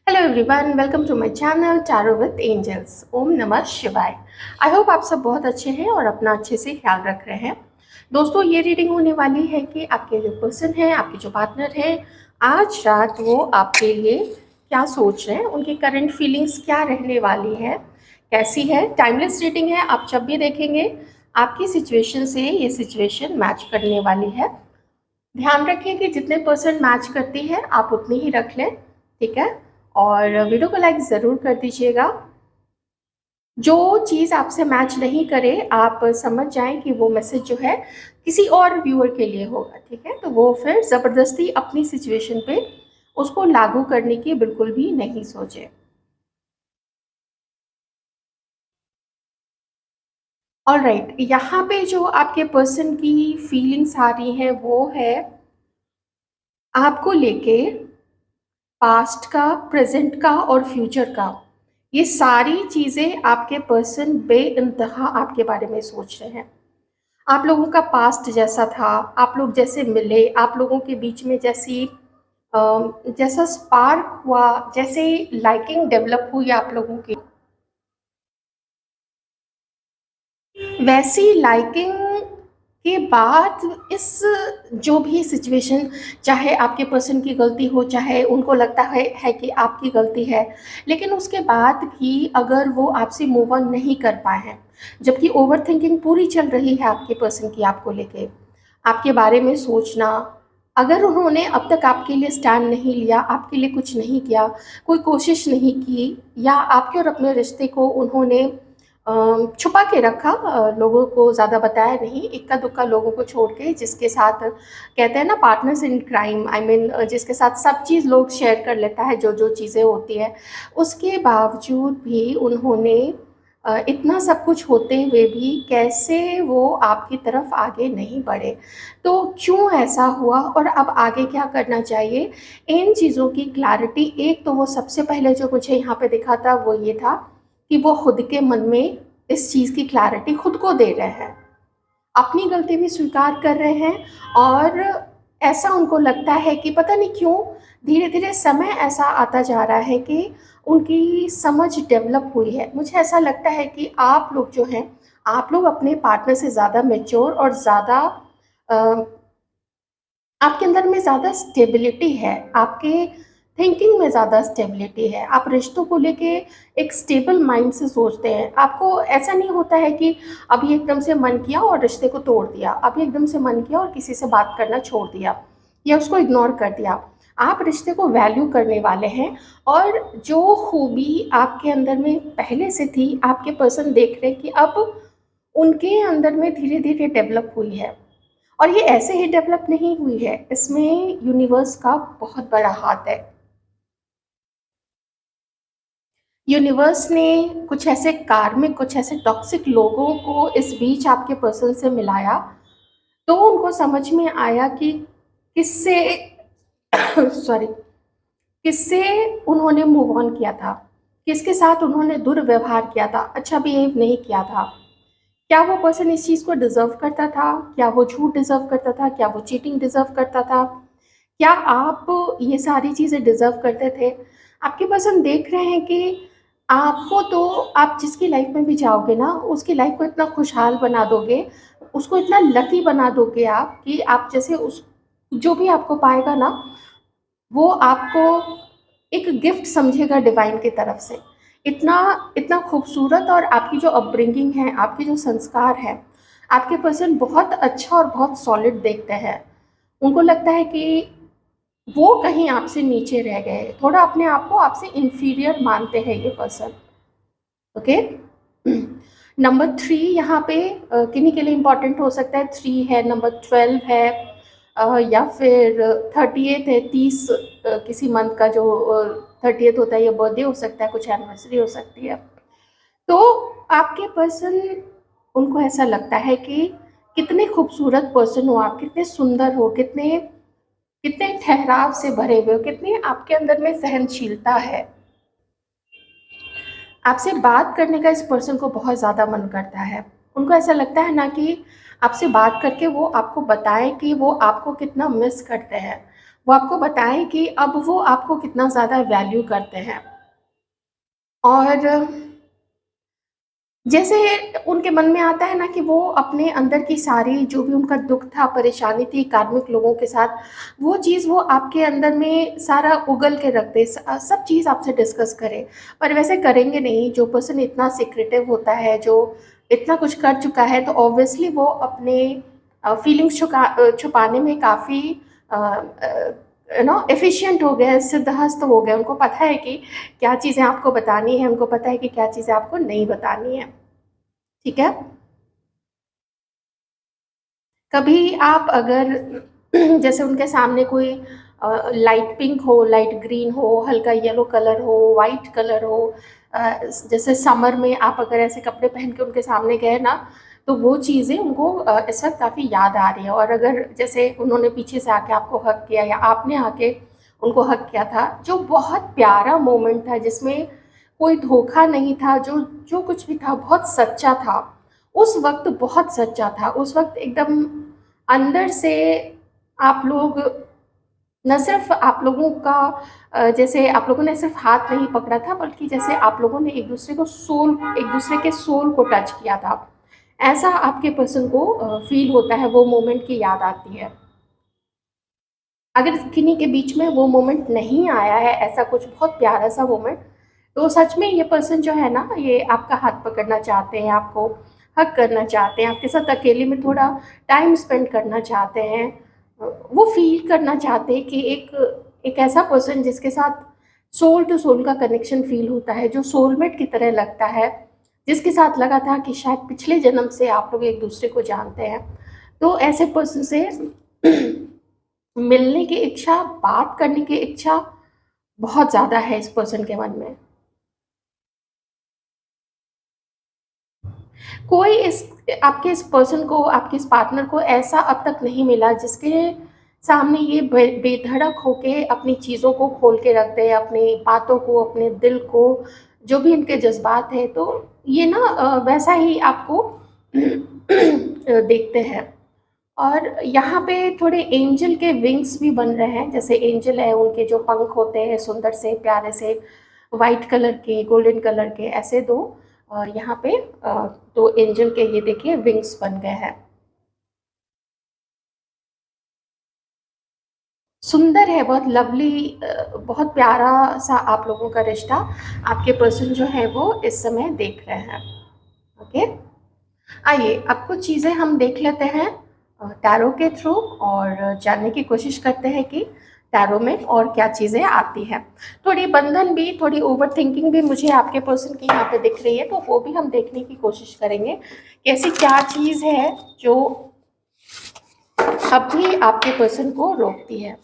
Hello everyone, welcome to my channel tarot with angels. ओम नमः शिवाय। आई होप आप सब बहुत अच्छे हैं और अपना अच्छे से ख्याल रख रहे हैं। दोस्तों, ये रीडिंग होने वाली है कि आपके जो पर्सन है, आपके जो पार्टनर है, आज रात वो आपके लिए क्या सोच रहे हैं, उनकी करंट फीलिंग्स क्या रहने वाली है, कैसी है। टाइमलेस रीडिंग है, आप जब भी देखेंगे आपकी सिचुएशन से ये सिचुएशन मैच करने वाली है। ध्यान रखिए कि जितने परसेंट मैच करती है आप उतनी ही रख लें, ठीक है। और वीडियो को लाइक ज़रूर कर दीजिएगा। जो चीज़ आपसे मैच नहीं करे आप समझ जाएं कि वो मैसेज जो है किसी और व्यूअर के लिए होगा, ठीक है। तो वो फिर ज़बरदस्ती अपनी सिचुएशन पे उसको लागू करने की बिल्कुल भी नहीं सोचे। ऑलराइट, यहाँ पे जो आपके पर्सन की फीलिंग्स आ रही हैं वो है आपको लेके पास्ट का, प्रेजेंट का और फ्यूचर का। ये सारी चीज़ें आपके पर्सन बेइंतहा आपके बारे में सोच रहे हैं। आप लोगों का पास्ट जैसा था, आप लोग जैसे मिले, आप लोगों के बीच में जैसा स्पार्क हुआ, जैसे लाइकिंग डेवलप हुई आप लोगों की, वैसी लाइकिंग के बाद इस जो भी सिचुएशन, चाहे आपके पर्सन की गलती हो, चाहे उनको लगता है कि आपकी गलती है, लेकिन उसके बाद भी अगर वो आपसे मूव ऑन नहीं कर पाए हैं, जबकि ओवर थिंकिंग पूरी चल रही है आपके पर्सन की आपको लेके, आपके बारे में सोचना, अगर उन्होंने अब तक आपके लिए स्टैंड नहीं लिया, आपके लिए कुछ नहीं किया, कोई कोशिश नहीं की, या आपके और अपने रिश्ते को उन्होंने छुपा के रखा, लोगों को ज़्यादा बताया नहीं, इक्का दुक्का लोगों को छोड़ के, जिसके साथ कहते हैं ना partners in crime, I mean जिसके साथ सब चीज़ लोग शेयर कर लेता है, जो जो चीज़ें होती है, उसके बावजूद भी उन्होंने इतना सब कुछ होते हुए भी कैसे वो आपकी तरफ आगे नहीं बढ़े। तो क्यों ऐसा हुआ और अब आगे क्या करना चाहिए, इन चीज़ों की क्लैरिटी, एक तो वो सबसे पहले जो मुझे यहाँ पे दिखा था वो ये था कि वो खुद के मन में इस चीज़ की क्लैरिटी खुद को दे रहे हैं, अपनी गलती भी स्वीकार कर रहे हैं। और ऐसा उनको लगता है कि पता नहीं क्यों धीरे धीरे समय ऐसा आता जा रहा है कि उनकी समझ डेवलप हुई है। मुझे ऐसा लगता है कि आप लोग जो हैं, आप लोग अपने पार्टनर से ज़्यादा मेच्योर और ज़्यादा, आपके अंदर में ज़्यादा स्टेबिलिटी है, आपके थिंकिंग में ज़्यादा स्टेबिलिटी है, आप रिश्तों को लेके एक स्टेबल माइंड से सोचते हैं। आपको ऐसा नहीं होता है कि अभी एकदम से मन किया और रिश्ते को तोड़ दिया, अभी एकदम से मन किया और किसी से बात करना छोड़ दिया या उसको इग्नोर कर दिया। आप रिश्ते को वैल्यू करने वाले हैं, और जो खूबी आपके अंदर में पहले से थी, आपके पर्सन देख रहे हैं कि अब उनके अंदर में धीरे धीरे डेवलप हुई है। और ये ऐसे ही डेवलप नहीं हुई है, इसमें यूनिवर्स का बहुत बड़ा हाथ है। यूनिवर्स ने कुछ ऐसे कार्मिक, कुछ ऐसे टॉक्सिक लोगों को इस बीच आपके पर्सन से मिलाया, तो उनको समझ में आया कि किससे सॉरी, किससे उन्होंने मूव ऑन किया था, किसके साथ उन्होंने दुर्व्यवहार किया था, अच्छा बिहेव नहीं किया था। क्या वो पर्सन इस चीज़ को डिज़र्व करता था? क्या वो झूठ डिज़र्व करता था? क्या वो चीटिंग डिज़र्व करता था? क्या आप ये सारी चीज़ें डिज़र्व करते थे? आपके पर्सन देख रहे हैं कि आपको, तो आप जिसकी लाइफ में भी जाओगे ना, उसकी लाइफ को इतना खुशहाल बना दोगे, उसको इतना लकी बना दोगे आप कि आप जैसे उस, जो भी आपको पाएगा ना, वो आपको एक गिफ्ट समझेगा डिवाइन की तरफ से। इतना इतना खूबसूरत, और आपकी जो अपब्रिंगिंग है, आपके जो संस्कार है, आपके पर्सन बहुत अच्छा और बहुत सॉलिड देखते हैं। उनको लगता है कि वो कहीं आपसे नीचे रह गए, थोड़ा अपने आप को आपसे इंफीरियर मानते हैं ये पर्सन, ओके। नंबर 3 यहाँ पे किन्हीं के लिए इम्पॉर्टेंट हो सकता है। 3 है, नंबर 12 है, या फिर 38 है, 30 किसी मंथ का जो 30th होता है, या बर्थडे हो सकता है, कुछ एनिवर्सरी हो सकती है। तो आपके पर्सन, उनको ऐसा लगता है कि कितने खूबसूरत पर्सन हो आप, कितने सुंदर हो, कितने कितने ठहराव से भरे हुए हो, कितनी आपके अंदर में सहनशीलता है। आपसे बात करने का इस पर्सन को बहुत ज़्यादा मन करता है। उनको ऐसा लगता है ना कि आपसे बात करके वो आपको बताएं कि वो आपको कितना मिस करते हैं, वो आपको बताएँ कि अब वो आपको कितना ज़्यादा वैल्यू करते हैं। और जैसे उनके मन में आता है ना कि वो अपने अंदर की सारी जो भी उनका दुःख था, परेशानी थी कार्मिक लोगों के साथ, वो चीज़ वो आपके अंदर में सारा उगल के रख दे, सब चीज़ आपसे डिस्कस करें। पर वैसे करेंगे नहीं, जो पर्सन इतना सीक्रेटिव होता है, जो इतना कुछ कर चुका है, तो ऑब्वियसली वो अपने फीलिंग्स छुपाने में काफ़ी एफिशिएंट हो गए हैं, सिद्धहस्त हो गए। उनको पता है कि क्या चीज़ें आपको बतानी है, उनको पता है कि क्या चीज़ें आपको नहीं बतानी है। ठीक है? कभी आप अगर जैसे उनके सामने कोई लाइट पिंक हो, लाइट ग्रीन हो, हल्का येलो कलर हो, वाइट कलर हो, जैसे समर में आप अगर ऐसे कपड़े पहन के उनके सामने गए ना, तो वो चीज़ें उनको इस वक़्त काफ़ी याद आ रही है। और अगर जैसे उन्होंने पीछे से आके आपको हग किया या आपने आके उनको हग किया था, जो बहुत प्यारा मोमेंट था जिसमें कोई धोखा नहीं था, जो जो कुछ भी था बहुत सच्चा था। उस वक़्त बहुत सच्चा था, उस वक़्त एकदम अंदर से आप लोग ना सिर्फ़ आप लोगों का जैसे आप लोगों ने सिर्फ़ हाथ नहीं पकड़ा था, बल्कि जैसे आप लोगों ने एक दूसरे के सोल को टच किया था। ऐसा आपके पर्सन को फ़ील होता है, वो मोमेंट की याद आती है। अगर किन्हीं के बीच में वो मोमेंट नहीं आया है, ऐसा कुछ बहुत प्यारा सा मोमेंट, तो सच में ये पर्सन जो है ना, ये आपका हाथ पकड़ना चाहते हैं, आपको हग करना चाहते हैं, आपके साथ अकेले में थोड़ा टाइम स्पेंड करना चाहते हैं। वो फ़ील करना चाहते हैं कि एक ऐसा पर्सन जिसके साथ सोल टू सोल का कनेक्शन फ़ील होता है, जो सोलमेट की तरह लगता है, जिसके साथ लगा था कि शायद पिछले जन्म से आप लोग एक-दूसरे को जानते हैं। तो ऐसे पर्सन से मिलने की इच्छा, बात करने की इच्छा बहुत ज़्यादा है इस पर्सन के मन में। कोई इस पर्सन को, आपके इस पार्टनर को ऐसा अब तक नहीं मिला जिसके सामने ये बेधड़क होके अपनी चीज़ों को खोल के रख दे, अपनी बातों को, अपने दिल को, जो भी इनके जज़्बात हैं। तो ये ना वैसा ही आपको देखते हैं। और यहाँ पे थोड़े एंजल के विंग्स भी बन रहे हैं, जैसे एंजल है उनके जो पंख होते हैं सुंदर से प्यारे से वाइट कलर के, गोल्डन कलर के, ऐसे दो। और यहाँ पे दो एंजल के ये देखिए विंग्स बन गए हैं। सुंदर है, बहुत लवली, बहुत प्यारा सा आप लोगों का रिश्ता आपके पर्सन जो है वो इस समय देख रहे हैं। ओके, आइए अब कुछ चीज़ें हम देख लेते हैं टैरो के थ्रू, और जानने की कोशिश करते हैं कि टैरो में और क्या चीज़ें आती हैं। थोड़ी बंधन भी, थोड़ी ओवरथिंकिंग भी मुझे आपके पर्सन की यहाँ पे दिख रही है, तो वो भी हम देखने की कोशिश करेंगे कि ऐसी क्या चीज़ है जो अब भी आपके पर्सन को रोकती है।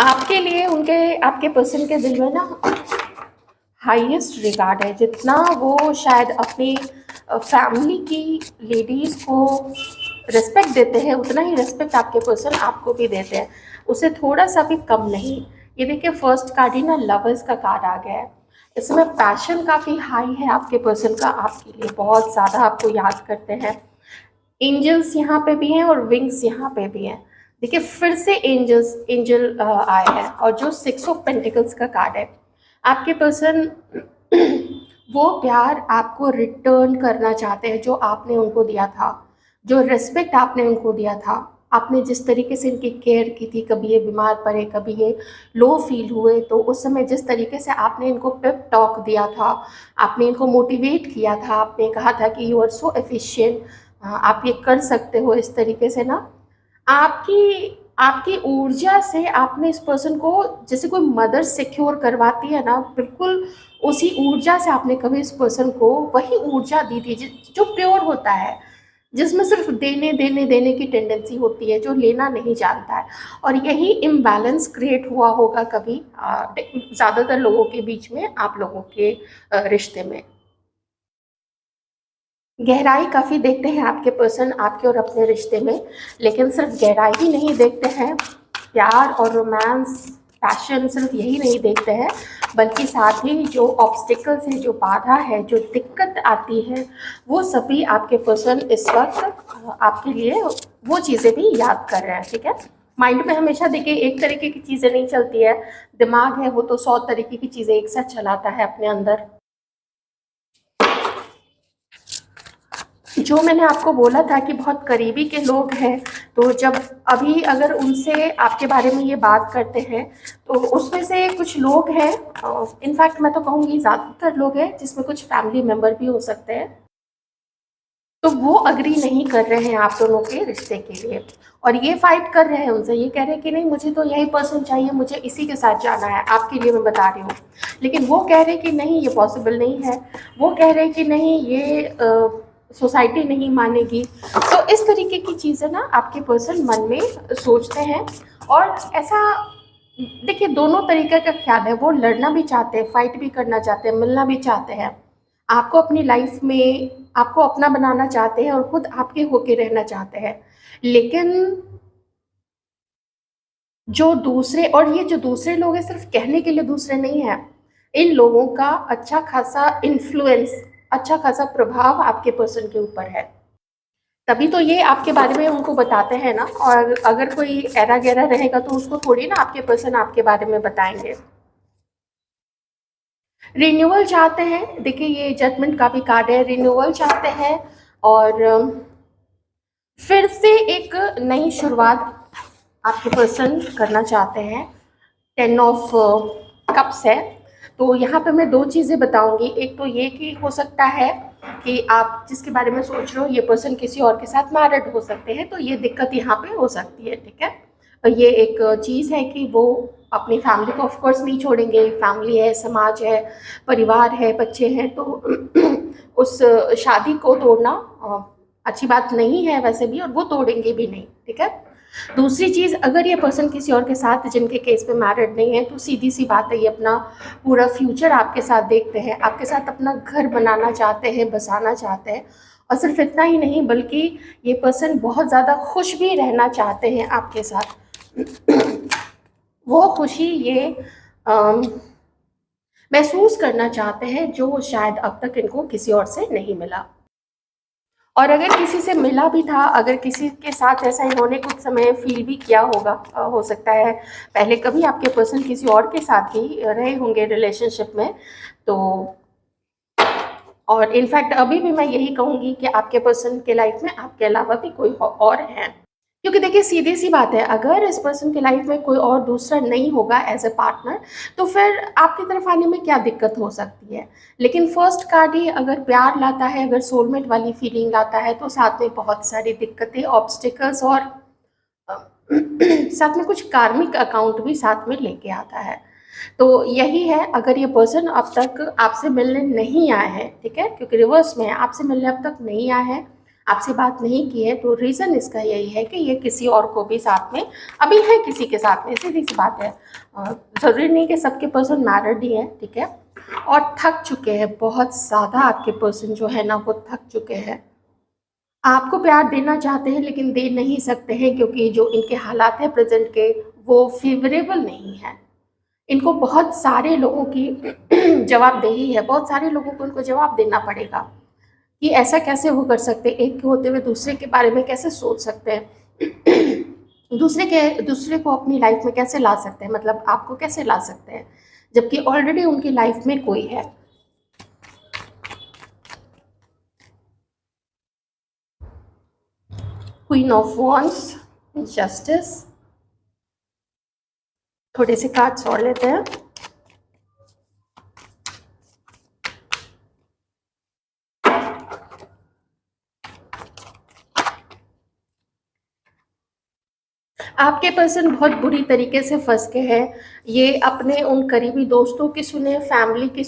आपके लिए उनके, आपके पर्सन के दिल में ना हाईएस्ट रिगार्ड है। जितना वो शायद अपनी फैमिली की लेडीज़ को रिस्पेक्ट देते हैं, उतना ही रिस्पेक्ट आपके पर्सन आपको भी देते हैं, उसे थोड़ा सा भी कम नहीं। ये देखिए फर्स्ट कार्ड ही ना लवर्स का कार्ड आ गया है। इसमें पैशन काफ़ी हाई है आपके पर्सन का आपके लिए, बहुत ज़्यादा आपको याद करते हैं। एंजल्स यहाँ पे भी हैं और विंग्स यहाँ पे भी हैं। देखिए फिर से एंजल आए हैं, और जो 6 ऑफ पेंटिकल्स का कार्ड है, आपके पर्सन वो प्यार आपको रिटर्न करना चाहते हैं जो आपने उनको दिया था, जो रिस्पेक्ट आपने उनको दिया था। आपने जिस तरीके से इनकी केयर की थी, कभी ये बीमार पड़े, कभी ये लो फील हुए, तो उस समय जिस तरीके से आपने इनको पेप टॉक दिया था, आपने इनको मोटिवेट किया था, आपने कहा था कि यू आर सो एफिशिएंट, आप ये कर सकते हो, इस तरीके से ना आपकी आपकी ऊर्जा से आपने इस पर्सन को, जैसे कोई मदर सिक्योर करवाती है ना, बिल्कुल उसी ऊर्जा से आपने कभी इस पर्सन को वही ऊर्जा दी थी जो प्योर होता है, जिसमें सिर्फ देने देने देने की टेंडेंसी होती है, जो लेना नहीं जानता है। और यही इम्बैलेंस क्रिएट हुआ होगा कभी ज़्यादातर लोगों के बीच में, आप लोगों के रिश्ते में। गहराई काफ़ी देखते हैं आपके पर्सन आपके और अपने रिश्ते में, लेकिन सिर्फ गहराई ही नहीं देखते हैं, प्यार और रोमांस, पैशन सिर्फ यही नहीं देखते हैं, बल्कि साथ ही जो ऑब्स्टिकल्स हैं, जो बाधा है, जो दिक्कत आती है, वो सभी आपके पर्सन इस वक्त आपके लिए वो चीज़ें भी याद कर रहे हैं। ठीक है, माइंड में हमेशा देखिए एक तरीके की चीज़ें नहीं चलती है, दिमाग है वो तो 100 तरीके की चीज़ें एक साथ चलाता है अपने अंदर। जो मैंने आपको बोला था कि बहुत करीबी के लोग हैं, तो जब अभी अगर उनसे आपके बारे में ये बात करते हैं, तो उसमें से कुछ लोग हैं, इनफैक्ट मैं तो कहूँगी ज़्यादातर लोग हैं, जिसमें कुछ फैमिली मेंबर भी हो सकते हैं, तो वो अग्री नहीं कर रहे हैं आप दोनों के रिश्ते के लिए, और ये फाइट कर रहे हैं उनसे, ये कह रहे हैं कि नहीं मुझे तो यही पर्सन चाहिए, मुझे इसी के साथ जाना है, आपके लिए मैं बता रही हूँ। लेकिन वो कह रहे हैं कि नहीं ये पॉसिबल नहीं है, वो कह रहे हैं कि नहीं ये सोसाइटी नहीं मानेगी। तो इस तरीके की चीज़ें ना आपके पर्सन मन में सोचते हैं, और ऐसा देखिए दोनों तरीके का ख्याल है, वो लड़ना भी चाहते हैं, फाइट भी करना चाहते हैं, मिलना भी चाहते हैं, आपको अपनी लाइफ में आपको अपना बनाना चाहते हैं और खुद आपके होके रहना चाहते हैं। लेकिन जो दूसरे, और ये जो दूसरे लोग हैं सिर्फ कहने के लिए दूसरे नहीं हैं, इन लोगों का अच्छा खासा इन्फ्लुएंस, अच्छा खासा प्रभाव आपके पर्सन के ऊपर है। तभी तो ये आपके बारे में उनको बताते हैं ना, और अगर कोई ऐरा गैरा रहेगा तो उसको थोड़ी ना आपके पर्सन आपके बारे में बताएंगे। रिन्यूअल चाहते हैं, देखिए ये जजमेंट का भी कार्ड है, रिन्यूअल चाहते हैं, और फिर से एक नई शुरुआत आपके पर्सन करना चाहते हैं। 10 ऑफ कप्स है, तो यहाँ पे मैं दो चीज़ें बताऊंगी। एक तो ये कि हो सकता है कि आप जिसके बारे में सोच रहे हो ये पर्सन किसी और के साथ मैरिड हो सकते हैं, तो ये दिक्कत यहाँ पे हो सकती है, ठीक है। ये एक चीज़ है कि वो अपनी फैमिली को ऑफ कोर्स नहीं छोड़ेंगे, फैमिली है, समाज है, परिवार है, बच्चे हैं, तो उस शादी को तोड़ना अच्छी बात नहीं है वैसे भी, और वो तोड़ेंगे भी नहीं, ठीक है। दूसरी चीज़, अगर ये पर्सन किसी और के साथ, जिनके केस में मैरिड नहीं है, तो सीधी सी बात है ये अपना पूरा फ्यूचर आपके साथ देखते हैं, आपके साथ अपना घर बनाना चाहते हैं, बसाना चाहते हैं, और सिर्फ इतना ही नहीं बल्कि ये पर्सन बहुत ज़्यादा खुश भी रहना चाहते हैं आपके साथ। वो खुशी ये अम, महसूस करना चाहते हैं जो शायद अब तक इनको किसी और से नहीं मिला। और अगर किसी से मिला भी था, अगर किसी के साथ ऐसा इन्होंने कुछ समय फील भी किया होगा, हो सकता है पहले कभी आपके पर्सन किसी और के साथ भी रहे होंगे रिलेशनशिप में, तो और इनफैक्ट अभी भी मैं यही कहूँगी कि आपके पर्सन के लाइफ में आपके अलावा भी कोई और है। क्योंकि देखिए सीधी सी बात है, अगर इस पर्सन की लाइफ में कोई और दूसरा नहीं होगा एज ए पार्टनर, तो फिर आपकी तरफ आने में क्या दिक्कत हो सकती है। लेकिन फर्स्ट कार्ड ही अगर प्यार लाता है, अगर सोलमेट वाली फीलिंग लाता है, तो साथ में बहुत सारी दिक्कतें, ऑब्स्टिकल्स, और साथ में कुछ कार्मिक अकाउंट भी साथ में लेके आता है। तो यही है, अगर ये पर्सन अब तक आपसे मिलने नहीं आया है, ठीक है, क्योंकि रिवर्स में है, आपसे मिलने अब तक नहीं आया है, आपसे बात नहीं की है, तो रीज़न इसका यही है कि ये किसी और को भी साथ में अभी है, किसी के साथ में, सीधी सी बात है। ज़रूरी नहीं कि सबके पर्सन मैरिड ही हैं, ठीक है, और थक चुके हैं बहुत ज़्यादा, आपके पर्सन जो है ना वो थक चुके हैं, आपको प्यार देना चाहते हैं लेकिन दे नहीं सकते हैं, क्योंकि जो इनके हालात हैं प्रेजेंट के वो फेवरेबल नहीं है। इनको बहुत सारे लोगों की जवाबदेही है, बहुत सारे लोगों को इनको जवाब देना पड़ेगा कि ऐसा कैसे वो कर सकते हैं, एक के होते हुए दूसरे के बारे में कैसे सोच सकते हैं, दूसरे को अपनी लाइफ में कैसे ला सकते हैं, मतलब आपको कैसे ला सकते हैं, जबकि ऑलरेडी उनकी लाइफ में कोई है। क्वीन ऑफ वॉन्ड्स, जस्टिस, थोड़े से कार्ड्स और लेते हैं। आपके पर्सन बहुत बुरी तरीके से फंस के हैं, ये अपने उन करीबी दोस्तों की सुने, फैमिली की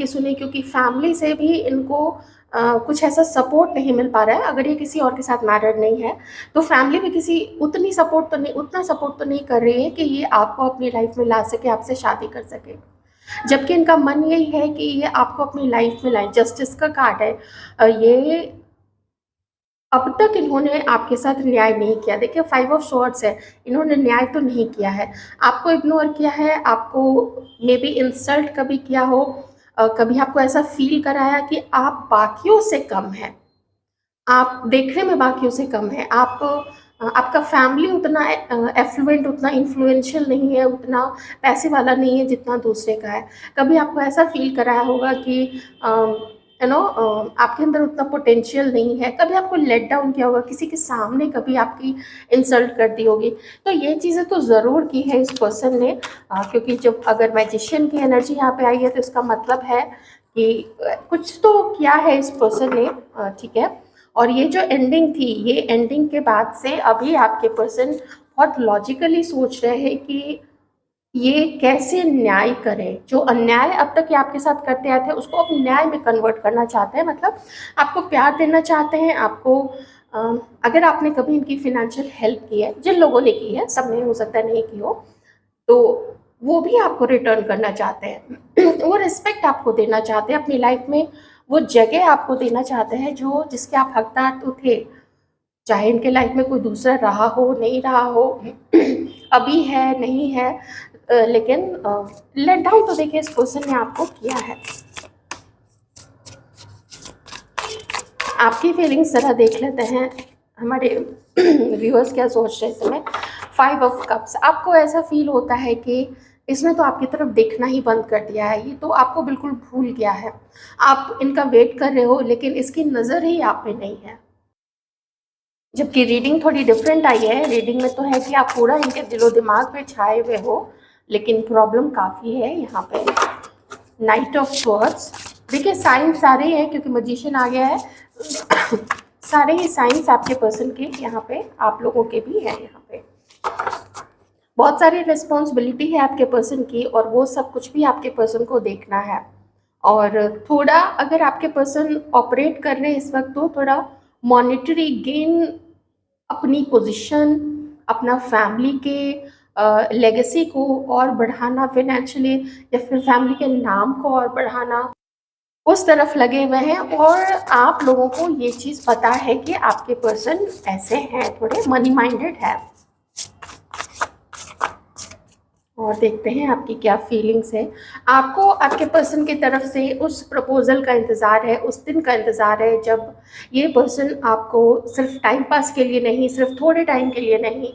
सुने, क्योंकि फैमिली से भी इनको कुछ ऐसा सपोर्ट नहीं मिल पा रहा है। अगर ये किसी और के साथ मैरिड नहीं है, तो फैमिली भी किसी उतना सपोर्ट तो नहीं कर रही है कि ये आपको अपनी लाइफ में ला सके, आपसे शादी कर सके, जबकि इनका मन यही है कि ये आपको अपनी लाइफ में लाए। जस्टिस का कार्ड है, ये अब तक इन्होंने आपके साथ न्याय नहीं किया। देखिए 5 ऑफ स्वॉर्ड्स है, इन्होंने न्याय तो नहीं किया है, आपको इग्नोर किया है, आपको मे बी इंसल्ट कभी किया हो, कभी आपको ऐसा फील कराया कि आप बाकियों से कम हैं, आप देखने में बाकियों से कम हैं, आप आपका फैमिली उतना एफ्लुएंट, उतना इन्फ्लुएंशियल नहीं है, उतना पैसे वाला नहीं है जितना दूसरे का है। कभी आपको ऐसा फ़ील कराया होगा कि आपके अंदर उतना पोटेंशियल नहीं है, कभी आपको लेट डाउन किया होगा, किसी के सामने कभी आपकी इंसल्ट कर दी होगी। तो ये चीज़ें तो ज़रूर की है इस पर्सन ने, क्योंकि जब अगर मैजिशियन की एनर्जी यहाँ पे आई है तो इसका मतलब है कि कुछ तो किया है इस पर्सन ने, ठीक है। और ये जो एंडिंग थी, ये एंडिंग के बाद से अभी आपके पर्सन बहुत लॉजिकली सोच रहे हैं कि ये कैसे न्याय करें। जो अन्याय अब तक ये आपके साथ करते आए थे उसको अब न्याय में कन्वर्ट करना चाहते हैं, मतलब आपको प्यार देना चाहते हैं। आपको अगर आपने कभी इनकी फिनेंशियल हेल्प की है, जिन लोगों ने की है, सब ने हो सकता है नहीं की हो, तो वो भी आपको रिटर्न करना चाहते हैं। वो रिस्पेक्ट आपको देना चाहते हैं अपनी लाइफ में, वो जगह आपको देना चाहते हैं जो जिसके आप हकदार तो थे, चाहे इनके लाइफ में कोई दूसरा रहा हो, नहीं रहा हो, अभी है, नहीं है, लेकिन लेट डाउन तो देखिए इस पर्सन ने आपको किया है। आपकी फीलिंग्स ज़रा देख लेते हैं, हमारे व्यूअर्स क्या सोच रहे हैं इस समय। 5 ऑफ कप्स, आपको ऐसा फील होता है कि इसने तो आपकी तरफ देखना ही बंद कर दिया है, ये तो आपको बिल्कुल भूल गया है। आप इनका वेट कर रहे हो लेकिन इसकी नज़र ही आप पे नहीं है। जबकि रीडिंग थोड़ी डिफरेंट आई है। रीडिंग में तो है कि आप पूरा इनके दिलो दिमाग पे छाए हुए हो, लेकिन प्रॉब्लम काफ़ी है यहाँ पे। नाइट ऑफ स्वॉर्ड्स, देखिए साइन सारे हैं क्योंकि मजिशियन आ गया है। सारे ही साइंस आपके पर्सन के यहाँ पे, आप लोगों के भी हैं यहाँ पे। बहुत सारी रिस्पॉन्सिबिलिटी है आपके पर्सन की और वो सब कुछ भी आपके पर्सन को देखना है। और थोड़ा अगर आपके पर्सन ऑपरेट कर रहे हैं इस वक्त तो थोड़ा मॉनेटरी गेन, अपनी पोजीशन, अपना फैमिली के लेगेसी को और बढ़ाना फाइनेंशियली, या फिर फैमिली के नाम को और बढ़ाना, उस तरफ लगे हुए हैं। और आप लोगों को ये चीज़ पता है कि आपके पर्सन ऐसे हैं, थोड़े मनी माइंडेड है। और देखते हैं आपकी क्या फीलिंग्स है। आपको आपके पर्सन की तरफ से उस प्रपोजल का इंतज़ार है, उस दिन का इंतज़ार है जब ये पर्सन आपको सिर्फ टाइम पास के लिए नहीं, सिर्फ थोड़े टाइम के लिए नहीं,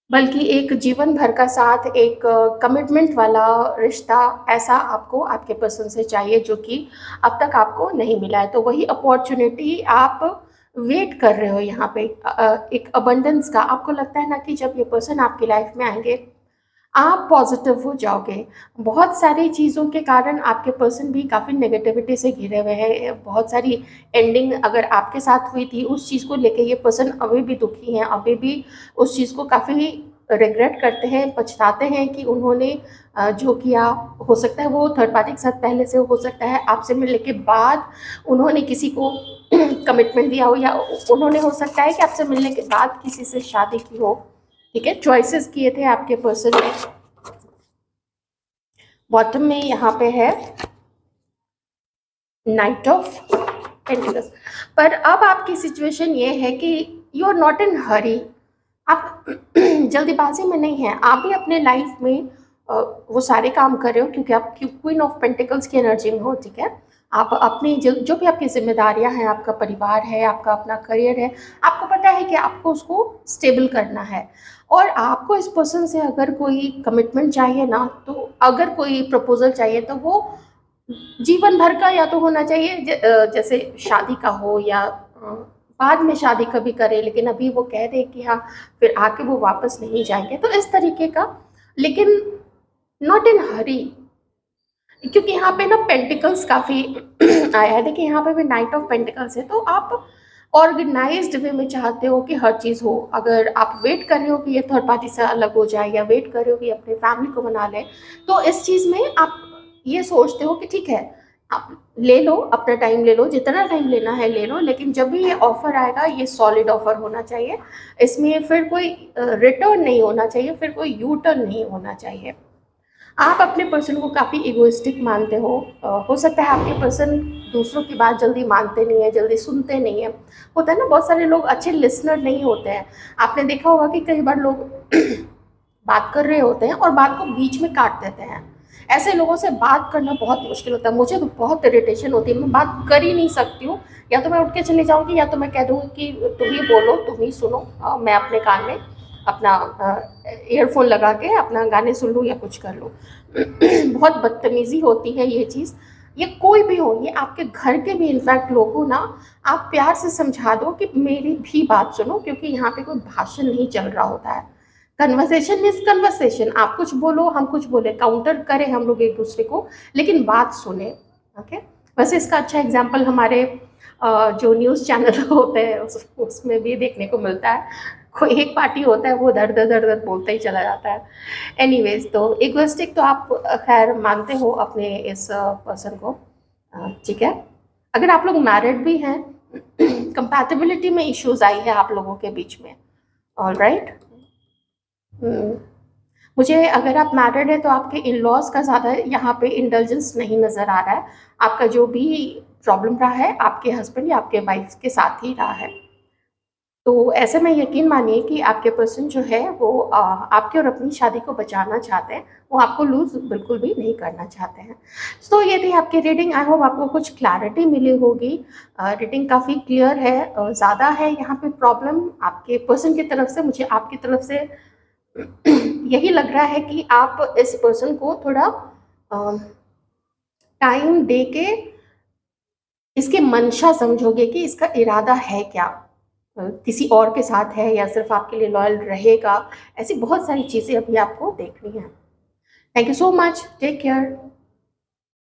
बल्कि एक जीवन भर का साथ, एक कमिटमेंट वाला रिश्ता ऐसा आपको आपके पर्सन से चाहिए जो कि अब तक आपको नहीं मिला है। तो वही अपॉर्चुनिटी आप वेट कर रहे हो यहाँ पे, एक अबंडेंस का। आपको लगता है ना कि जब ये पर्सन आपकी लाइफ में आएंगे आप पॉजिटिव हो जाओगे। बहुत सारी चीज़ों के कारण आपके पर्सन भी काफ़ी नेगेटिविटी से घिरे हुए हैं। बहुत सारी एंडिंग अगर आपके साथ हुई थी उस चीज़ को लेके ये पर्सन अभी भी दुखी हैं, अभी भी उस चीज़ को काफ़ी रिग्रेट करते हैं, पछताते हैं कि उन्होंने जो किया। हो सकता है वो थर्ड पार्टी के साथ पहले से, हो सकता है आपसे मिलने के बाद उन्होंने किसी को कमिटमेंट दिया हो, या उन्होंने हो सकता है कि आपसे मिलने के बाद किसी से शादी की हो। ठीक है, चॉइसेस किए थे आपके पर्सन ने। बॉटम में यहाँ पे है नाइट ऑफ पेंटिकल्स। पर अब आपकी सिचुएशन ये है कि यू आर नॉट इन हरी, आप जल्दीबाजी में नहीं है। आप भी अपने लाइफ में वो सारे काम कर रहे हो क्योंकि आप क्वीन ऑफ पेंटिकल्स की एनर्जी में हो। ठीक है, आप अपनी जो भी आपकी जिम्मेदारियां हैं, आपका परिवार है, आपका अपना करियर है, आपको पता है कि आपको उसको स्टेबल करना है। और आपको इस पर्सन से अगर कोई कमिटमेंट चाहिए ना, तो अगर कोई प्रपोजल चाहिए तो वो जीवन भर का या तो होना चाहिए, जैसे शादी का हो, या बाद में शादी कभी करे लेकिन अभी वो कह दे कि हाँ फिर आके वो वापस नहीं जाएंगे, तो इस तरीके का। लेकिन नॉट इन हरी, क्योंकि यहाँ पे ना पेंटिकल्स काफ़ी आया है। देखिए यहाँ पे भी नाइट ऑफ पेंटिकल्स है, तो आप ऑर्गेनाइज्ड वे में चाहते हो कि हर चीज़ हो। अगर आप वेट कर रहे हो कि ये थर्ड पार्टी से अलग हो जाए, या वेट कर रहे हो कि अपने फैमिली को मना लें, तो इस चीज़ में आप ये सोचते हो कि ठीक है आप ले लो, अपना टाइम ले लो, जितना टाइम लेना है ले लो, लेकिन जब भी ये ऑफ़र आएगा ये सॉलिड ऑफ़र होना चाहिए। इसमें फिर कोई रिटर्न नहीं होना चाहिए, फिर कोई यू टर्न नहीं होना चाहिए। आप अपने पर्सन को काफ़ी इगोइस्टिक मानते हो सकता है आपके पर्सन दूसरों की बात जल्दी मानते नहीं है, जल्दी सुनते नहीं है। होता है ना, बहुत सारे लोग अच्छे लिसनर नहीं होते हैं। आपने देखा होगा कि कई बार लोग बात कर रहे होते हैं और बात को बीच में काट देते हैं। ऐसे लोगों से बात करना बहुत मुश्किल होता है, मुझे तो बहुत इरिटेशन होती है, मैं बात कर ही नहीं सकती हूँ। या तो मैं उठ के चली जाऊँगी या तो मैं कह दूँगी कि तुम ही बोलो, तुम ही सुनो, मैं अपने कान में अपना ईयरफोन लगा के अपना गाने सुन लूँ या कुछ कर लूँ। बहुत बदतमीज़ी होती है ये चीज़। ये कोई भी हो, ये आपके घर के भी इनफैक्ट लोग हो ना, आप प्यार से समझा दो कि मेरी भी बात सुनो, क्योंकि यहाँ पे कोई भाषण नहीं चल रहा होता है। कन्वर्सेशन इज कन्वर्सेशन, आप कुछ बोलो हम कुछ बोले, काउंटर करें हम लोग एक दूसरे को, लेकिन बात सुने। ओके। वैसे इसका अच्छा एग्जाम्पल हमारे जो न्यूज़ चैनल होते हैं उसमें भी देखने को मिलता है। कोई एक पार्टी होता है वो दर दर दर दर बोलता ही चला जाता है। एनीवेज, तो इगोइस्टिक तो आप खैर मानते हो अपने इस पर्सन को, ठीक है। अगर आप लोग मैरिड भी हैं, कंपैटिबिलिटी में इश्यूज आई है आप लोगों के बीच में, ऑल राइट। मुझे, अगर आप मैरिड है तो आपके इन लॉज का ज़्यादा यहाँ पे इंडल्जेंस नहीं नज़र आ रहा है। आपका जो भी प्रॉब्लम रहा है आपके हस्बैंड या आपके वाइफ के साथ ही रहा है। तो ऐसे में यकीन मानिए कि आपके पर्सन जो है वो आपके और अपनी शादी को बचाना चाहते हैं, वो आपको लूज़ बिल्कुल भी नहीं करना चाहते हैं। तो ये थी आपकी रीडिंग। आई होप आपको कुछ क्लैरिटी मिली होगी। रीडिंग काफ़ी क्लियर है, ज़्यादा है यहाँ पे प्रॉब्लम आपके पर्सन की तरफ से। मुझे आपकी तरफ से यही लग रहा है कि आप इस पर्सन को थोड़ा टाइम दे के इसकी मंशा समझोगे कि इसका इरादा है क्या, किसी और के साथ है या सिर्फ आपके लिए लॉयल रहेगा। ऐसी बहुत सारी चीज़ें अभी आपको देखनी है। Thank you so much, take care.